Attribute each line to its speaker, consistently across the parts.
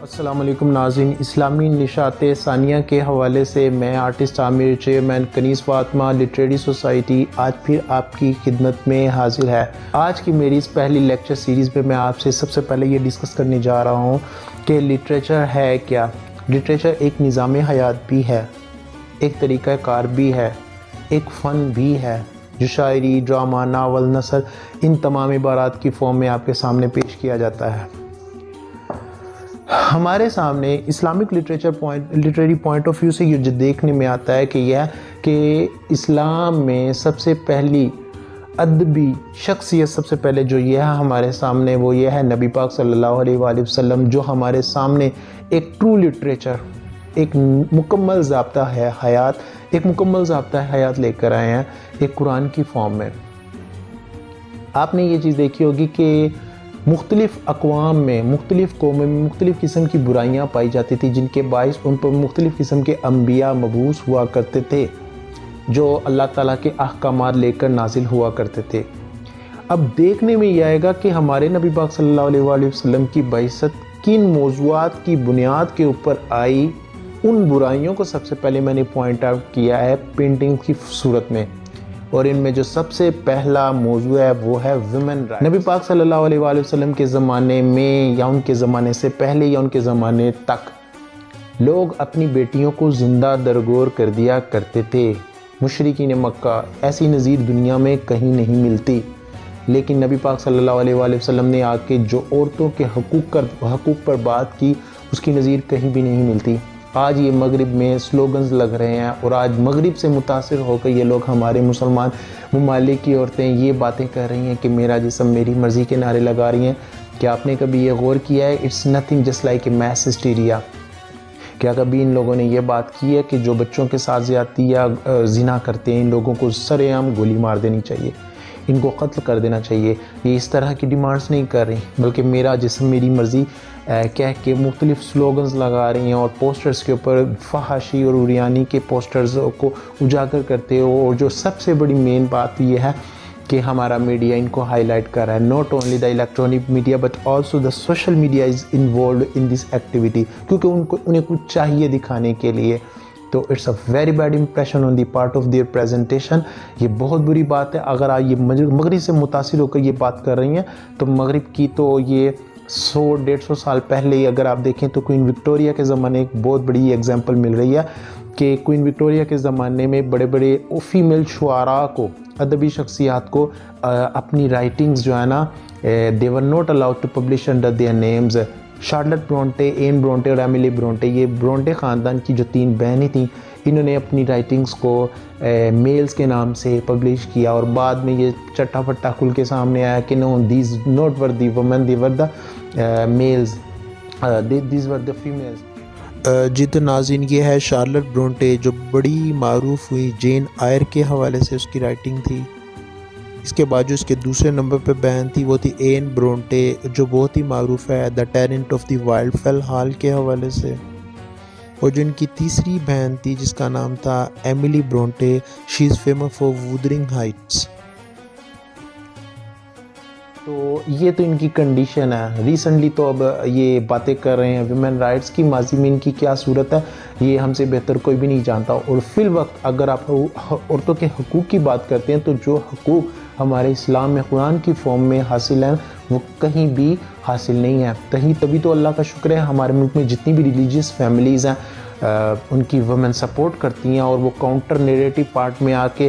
Speaker 1: السلام علیکم ناظرین، اسلامی نشات ثانیہ کے حوالے سے میں آرٹسٹ عامر، چیئرمین کنیز فاطمہ لٹریری سوسائٹی آج پھر آپ کی خدمت میں حاضر ہے۔ آج کی میری اس پہلی لیکچر سیریز میں آپ سے سب سے پہلے یہ ڈسکس کرنے جا رہا ہوں کہ لٹریچر ہے کیا۔ لٹریچر ایک نظام حیات بھی ہے، ایک طریقہ کار بھی ہے، ایک فن بھی ہے جو شاعری، ڈرامہ، ناول، نثر ان تمام عبارات کی فارم میں آپ کے سامنے پیش کیا جاتا ہے۔ ہمارے سامنے Islamic literary point of view سے یہ جو دیکھنے میں آتا ہے کہ اسلام میں سب سے پہلی ادبی شخصیت سب سے پہلے جو یہ ہے ہمارے سامنے، وہ یہ ہے نبی پاک صلی اللہ علیہ وآلہ وسلم، جو ہمارے سامنے ایک ٹرو لٹریچر، ایک مکمل ضابطہ ہے حیات لے کر آئے ہیں ایک قرآن کی فارم میں۔ آپ نے یہ چیز دیکھی ہوگی کہ مختلف اقوام میں، مختلف قوموں میں مختلف قسم کی برائیاں پائی جاتی تھی، جن کے باعث ان پر مختلف قسم کے انبیاء مبعوث ہوا کرتے تھے جو اللہ تعالیٰ کے احکامات لے کر نازل ہوا کرتے تھے۔ اب دیکھنے میں یہ آئے گا کہ ہمارے نبی پاک صلی اللہ علیہ وآلہ وسلم کی بعثت کن موضوعات کی بنیاد کے اوپر آئی۔ ان برائیوں کو سب سے پہلے میں نے پوائنٹ آؤٹ کیا ہے پینٹنگ کی صورت میں، اور ان میں جو سب سے پہلا موضوع ہے وہ ہے ویمن رائٹ۔ نبی پاک صلی اللہ علیہ وآلہ وسلم کے زمانے میں یا ان کے زمانے سے پہلے یا ان کے زمانے تک لوگ اپنی بیٹیوں کو زندہ درگور کر دیا کرتے تھے۔ مشرکین مکہ ایسی نظیر دنیا میں کہیں نہیں ملتی، لیکن نبی پاک صلی اللہ علیہ وآلہ وسلم نے آ کے جو عورتوں کے حقوق پر بات کی، اس کی نظیر کہیں بھی نہیں ملتی۔ آج یہ مغرب میں سلوگنز لگ رہے ہیں، اور آج مغرب سے متاثر ہو کر یہ لوگ ہمارے مسلمان ممالک کی عورتیں یہ باتیں کر رہی ہیں کہ میرا جسم میری مرضی کے نعرے لگا رہی ہیں۔ کیا آپ نے کبھی یہ غور کیا ہے؟ It's nothing just like a mass hysteria. کیا کبھی ان لوگوں نے یہ بات کی ہے کہ جو بچوں کے ساتھ زیادتی یا زنا کرتے ہیں ان لوگوں کو سر عام گولی مار دینی چاہیے، ان کو قتل کر دینا چاہیے؟ یہ اس طرح کی ڈیمانڈز نہیں کر رہی، بلکہ میرا جسم میری مرضی کہہ کے مختلف سلوگنز لگا رہی ہیں، اور پوسٹرز کے اوپر فحاشی اور عریانی کے پوسٹرز کو اجاگر کرتے ہو۔ اور جو سب سے بڑی مین بات یہ ہے کہ ہمارا میڈیا ان کو ہائی لائٹ کر رہا ہے۔ Not only the electronic media but also the social media is involved in this activity, کیونکہ انہیں کچھ چاہیے دکھانے کے لیے۔ تو it's a very bad impression on the part of their presentation. یہ بہت بری بات ہے۔ اگر آپ یہ مغرب سے متاثر ہو کر یہ بات کر رہی ہیں تو مغرب کی تو یہ 100-150 سال پہلے ہی اگر آپ دیکھیں تو کوئین وکٹوریہ کے زمانے ایک بہت بڑی ایگزامپل مل رہی ہے کہ کوئین وکٹوریہ کے زمانے میں بڑے بڑے فیمیل شعراء کو، ادبی شخصیات کو اپنی رائٹنگز جو ہے نا they were not allowed to publish under their names۔ Charlotte Bronte, Anne Bronte اور ایملی برونٹے، یہ برونٹے خاندان کی جو 3 بہنیں تھیں، انہوں نے اپنی رائٹنگز کو میلز کے نام سے پبلش کیا، اور بعد میں یہ چٹا پٹا کھل کے سامنے آیا کہ no, these not were the women, they were the males, these were the females۔ جی تو ناظرین، یہ ہے شارلٹ برونٹے جو بڑی معروف ہوئی جین آئر کے حوالے سے اس کی رائٹنگ تھی۔ اس کے بعد جو اس کے دوسرے نمبر پہ بہن تھی وہ تھی این برونٹے، جو بہت ہی معروف ہے the Tenant of the Wildfell Hall کے حوالے سے، اور جو ان کی تیسری بہن تھی جس کا نام تھا Emily Bronte, she is famous for Wuthering Heights. تو یہ تو ان کی کنڈیشن ہے۔ ریسنٹلی تو اب یہ باتیں کر رہے ہیں ویمن رائٹس کی، ماضی میں ان کی کیا صورت ہے یہ ہم سے بہتر کوئی بھی نہیں جانتا۔ اور فی الوقت اگر آپ عورتوں کے حقوق کی بات کرتے ہیں تو جو حقوق ہمارے اسلام میں قرآن کی فارم میں حاصل ہیں وہ کہیں بھی حاصل نہیں ہیں۔ تبھی تو اللہ کا شکر ہے ہمارے ملک میں جتنی بھی ریلیجیس فیملیز ہیں ان کی ویمن سپورٹ کرتی ہیں، اور وہ کاؤنٹر نیریٹو پارٹ میں آ کے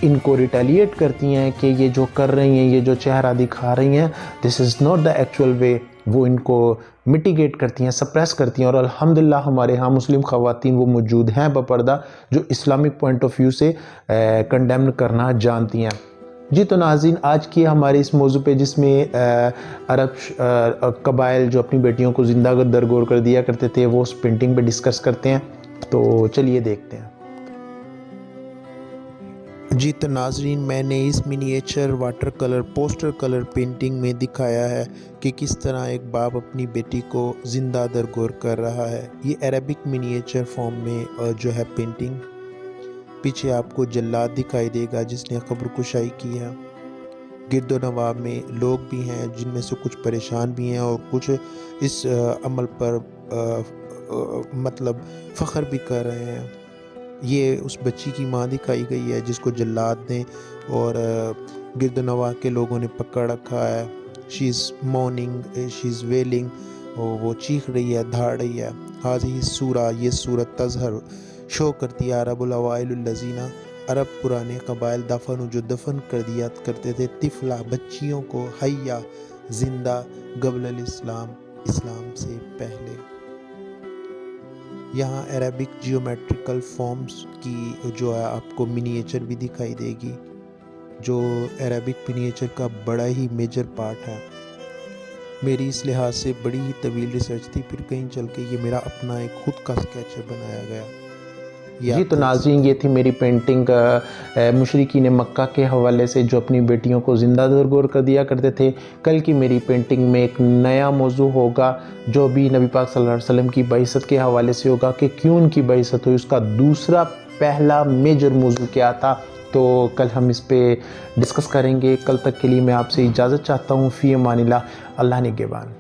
Speaker 1: ان کو ریٹیلیٹ کرتی ہیں کہ یہ جو کر رہی ہیں، یہ جو چہرہ دکھا رہی ہیں، دس از ناٹ دا ایکچوئل وے۔ وہ ان کو میٹیگیٹ کرتی ہیں، سپریس کرتی ہیں، اور الحمدللہ ہمارے ہاں مسلم خواتین وہ موجود ہیں بپردہ جو اسلامک پوائنٹ آف ویو سے کنڈیمن کرنا جانتی ہیں۔ جی تو ناظرین، آج کی ہمارے اس موضوع پہ جس میں عرب قبائل جو اپنی بیٹیوں کو زندہ درگور کر دیا کرتے تھے وہ اس پینٹنگ پہ ڈسکس کرتے ہیں، تو چلیے دیکھتے ہیں۔ جی تو ناظرین، میں نے اس miniature water colour poster colour painting میں دکھایا ہے کہ کس طرح ایک باپ اپنی بیٹی کو زندہ درگور کر رہا ہے۔ یہ عربک منییچر فارم میں جو ہے پینٹنگ۔ پیچھے آپ کو جلاد دکھائی دے گا جس نے قبر کشائی کی ہے۔ گرد و نواح میں لوگ بھی ہیں جن میں سے کچھ پریشان بھی ہیں اور کچھ اس عمل پر مطلب فخر بھی کر رہے ہیں۔ یہ اس بچی کی ماں دکھائی گئی ہے جس کو جلاد نے اور گرد و نواح کے لوگوں نے پکڑ رکھا ہے۔ شی از مورننگ، شی از ویلنگ، وہ چیخ رہی ہے، دھاڑ رہی ہے۔ ہاذہ سورہ، یہ سورت تظہر شو کرتی ہے عرب الاوائل الذین، عرب پرانے قبائل دفن جو دفن کر دیا کرتے تھے طفلہ بچیوں کو، حیا زندہ، قبل الاسلام اسلام سے پہلے۔ یہاں عربک جیومیٹریکل فارمز کی جو ہے آپ کو منییچر بھی دکھائی دے گی، جو عربک منییچر کا بڑا ہی میجر پارٹ ہے۔ میری اس لحاظ سے بڑی ہی طویل ریسرچ تھی، پھر کہیں چل کے یہ میرا اپنا ایک خود کا سکیچ بنایا گیا۔
Speaker 2: جی تو ناظرین، یہ تھی میری پینٹنگ مشرکین مکہ کے حوالے سے جو اپنی بیٹیوں کو زندہ درگور کر دیا کرتے تھے۔ کل کی میری پینٹنگ میں ایک نیا موضوع ہوگا جو بھی نبی پاک صلی اللہ علیہ وسلم کی بعثت کے حوالے سے ہوگا کہ کیوں ان کی بعثت ہوئی، اس کا دوسرا پہلا میجر موضوع کیا تھا۔ تو کل ہم اس پہ ڈسکس کریں گے۔ کل تک کے لیے میں آپ سے اجازت چاہتا ہوں۔ فی امان اللہ، اللہ نگہبان۔